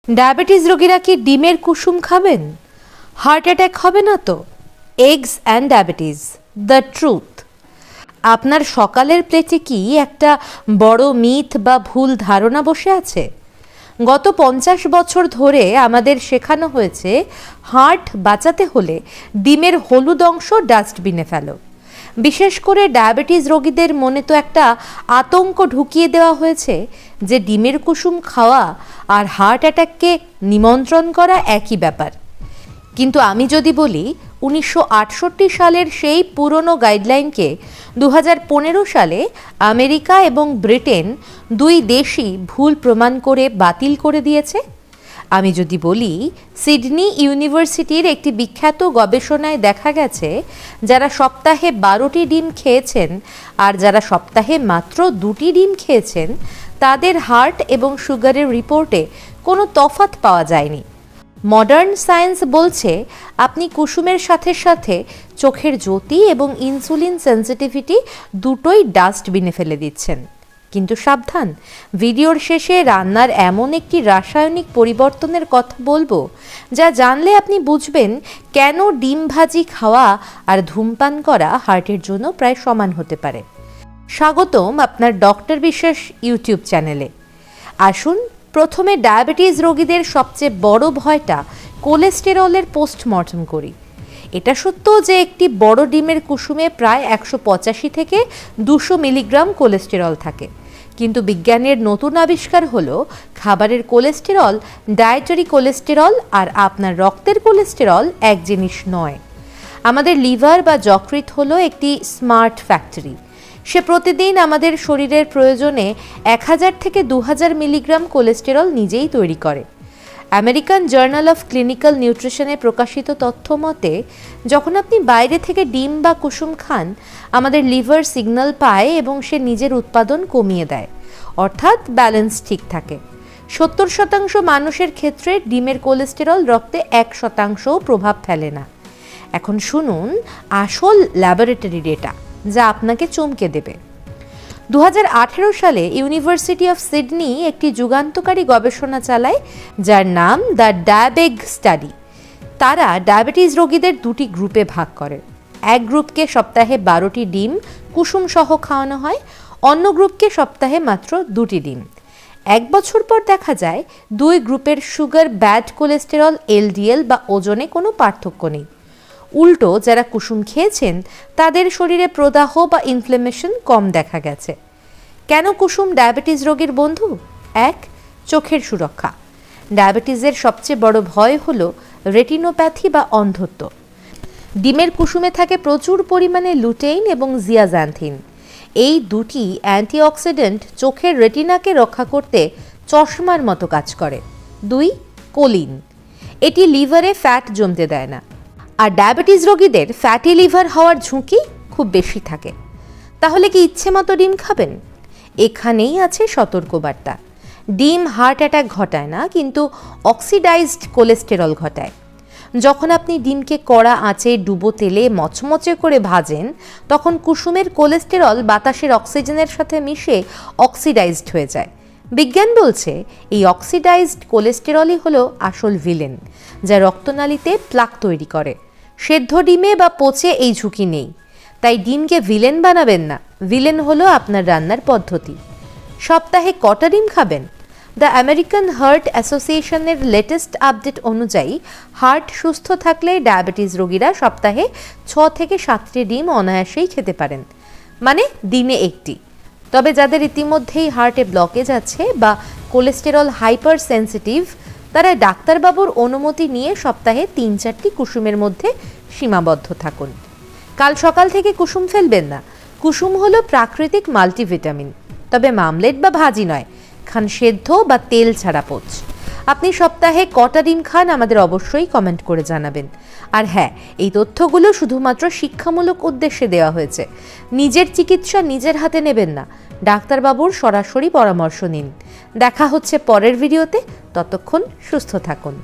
Diabetes রোগীরা কি ডিমের কুসুম খাবেন? হার্ট অ্যাটাক হবে না তো? Eggs and diabetes, the truth. আপনার সকালের প্লেটে কি একটা বড় মিথ বা ভুল ধারণা বসে আছে? গত 50 বছর ধরে আমাদের শেখানো হয়েছে হার্ট বাঁচাতে হলে ডিমের হলুদ অংশ ডাস্টবিনে ফেলো। বিশেষ করে ডায়াবেটিস রোগীদের মনে তো একটা আতঙ্ক ঢুকিয়ে দেওয়া হয়েছে যে ডিমের কুসুম খাওয়া আর হার্ট অ্যাটাককে নিমন্ত্রণ করা একই ব্যাপার। কিন্তু আমি যদি বলি 1968 সালের সেই পুরনো গাইডলাইনকে 2015 সালে আমেরিকা এবং ব্রিটেন দুই দেশই ভুল প্রমাণ করে বাতিল করে দিয়েছে। আমি যদি বলি সিডনি ইউনিভার্সিটির একটি বিখ্যাত গবেষণায় দেখা গেছে যারা সপ্তাহে 12টি ডিম খেয়েছেন আর যারা সপ্তাহে মাত্র 2টি ডিম খেয়েছেন তাদের হার্ট এবং সুগারের রিপোর্টে কোনো তফাৎ পাওয়া যায়নি। মডার্ন সায়েন্স বলছে আপনি কুসুমের সাথে সাথে চোখের জ্যোতি এবং ইনসুলিন সেন্সিটিভিটি দুটোই ডাস্টবিনে ফেলে দিচ্ছেন। কিন্তু সাবধান, ভিডিওর শেষে রান্নার এমন একটি রাসায়নিক পরিবর্তনের কথা বলবো যা জানলে আপনি বুঝবেন কেন ডিম ভাজি খাওয়া আর ধূমপান করা হার্টের জন্য প্রায় সমান হতে পারে। স্বাগতম আপনার ডক্টর বিশ্বাস ইউটিউব চ্যানেলে। আসুন প্রথমে ডায়াবেটিস রোগীদের সবচেয়ে বড় ভয়টা কোলেস্টেরলের পোস্টমর্টম করি। এটা সত্য যে একটি বড় ডিমের কুসুমে প্রায় 185 থেকে 200 মিলিগ্রাম কোলেস্টেরল থাকে, কিন্তু বিজ্ঞানের নতুন আবিষ্কার হলো খাবারের কোলেস্টেরল ডায়েটারি কোলেস্টেরল আর আপনার রক্তের কোলেস্টেরল এক জিনিস নয়। আমাদের লিভার বা যকৃৎ হলো একটি স্মার্ট ফ্যাক্টরি। সে প্রতিদিন আমাদের শরীরের প্রয়োজনে 1000 থেকে 2000 মিলিগ্রাম কোলেস্টেরল নিজেই তৈরি করে। আমেরিকান জার্নাল অফ ক্লিনিক্যাল নিউট্রিশনে প্রকাশিত তথ্য মতে যখন আপনি বাইরে থেকে ডিম বা কুসুম খান আমাদের লিভার সিগন্যাল পায় এবং সে নিজের উৎপাদন কমিয়ে দেয়, অর্থাৎ ব্যালেন্স ঠিক থাকে। 70% মানুষের ক্ষেত্রে ডিমের কোলেস্টেরল রক্তে 1%ও প্রভাব ফেলে না। এখন শুনুন আসল ল্যাবরেটরি ডেটা যা আপনাকে চমকে দেবে। 2018 সালে ইউনিভার্সিটি অফ সিডনি একটি যুগান্তকারী গবেষণা চালায় যার নাম দ্য ডায়াবেগ স্টাডি। তারা ডায়াবেটিস রোগীদের দুটি গ্রুপে ভাগ করে। এক গ্রুপকে সপ্তাহে 12টি ডিম কুসুম সহ খাওয়ানো হয়, অন্য গ্রুপকে সপ্তাহে মাত্র 2টি ডিম। 1 বছর পর দেখা যায় দুই গ্রুপের সুগার ব্যাড কোলেস্টেরল এলডিএল বা ওজনে কোনো পার্থক্য নেই। উল্টো যারা কুসুম খেয়েছেন তাদের শরীরে প্রদাহ বা ইনফ্লেমেশন কম দেখা গেছে। কেন কুসুম ডায়াবেটিস রোগীর বন্ধু? 1. চোখের সুরক্ষা। ডায়াবেটিসের সবচেয়ে বড় ভয় হলো রেটিনোপ্যাথি বা অন্ধত্ব। ডিমের কুসুমে থাকে প্রচুর পরিমাণে লুটেইন এবং জিয়াজান্থিন। এই দুটি অ্যান্টিঅক্সিডেন্ট চোখের রেটিনাকে রক্ষা করতে চশমার মতো কাজ করে। 2. কোলিন। এটি লিভারে ফ্যাট জমতে দেয় না। আর ডায়াবেটিস রোগীদের ফ্যাটি লিভার হওয়ার ঝুঁকি খুব বেশি থাকে। তাহলে কি ইচ্ছে মতো ডিম খাবেন? এখানেই আছে সতর্কবার্তা। ডিম হার্ট অ্যাটাক ঘটায় না, কিন্তু অক্সিডাইজড কোলেস্টেরল ঘটায়। যখন আপনি ডিমকে কড়া আঁচে ডুবো তেলে মচমচে করে ভাজেন তখন কুসুমের কোলেস্টেরল বাতাসের অক্সিজেনের সাথে মিশে অক্সিডাইজড হয়ে যায়। বিজ্ঞান বলছে এই অক্সিডাইজড কোলেস্টেরলই হলো আসল ভিলেন, যা রক্তনালীতে প্লাক তৈরি করে। সেদ্ধ ডিমে বা পচে এই ঝুঁকি নেই। তাই ডিমকে ভিলেন বানাবেন না, ভিলেন হলো আপনার রান্নার পদ্ধতি। সপ্তাহে কটা ডিম খাবেন? দ্য আমেরিকান হার্ট অ্যাসোসিয়েশনের লেটেস্ট আপডেট অনুযায়ী হার্ট সুস্থ থাকলে ডায়াবেটিস রোগীরা সপ্তাহে 6 থেকে 7টি ডিম অনায়াসেই খেতে পারেন, মানে দিনে 1টি। তবে যাদের ইতিমধ্যেই হার্টে ব্লকেজ আছে বা কোলেস্টেরল হাইপার সেন্সিটিভ তারা ডাক্তারবাবুর অনুমতি নিয়ে সপ্তাহে 3-4টি কুসুমের মধ্যে সীমাবদ্ধ থাকুন। কাল সকাল থেকে কুসুম ফেলবেন না। কুসুম হলো প্রাকৃতিক মাল্টিভিটামিন, তবে মামলেট বা ভাজি নয়, খান সেদ্ধ বা তেল ছাড়া পোচ। আপনি সপ্তাহে কটা ডিম খান আমাদের অবশ্যই কমেন্ট করে জানাবেন। আর হ্যাঁ, এই তথ্যগুলো শুধুমাত্র শিক্ষামূলক উদ্দেশ্যে দেওয়া হয়েছে। নিজের চিকিৎসা নিজের হাতে নেবেন না, ডাক্তারবাবুর সরাসরি পরামর্শ নিন। দেখা হচ্ছে পরের ভিডিওতে, ততক্ষণ সুস্থ থাকুন।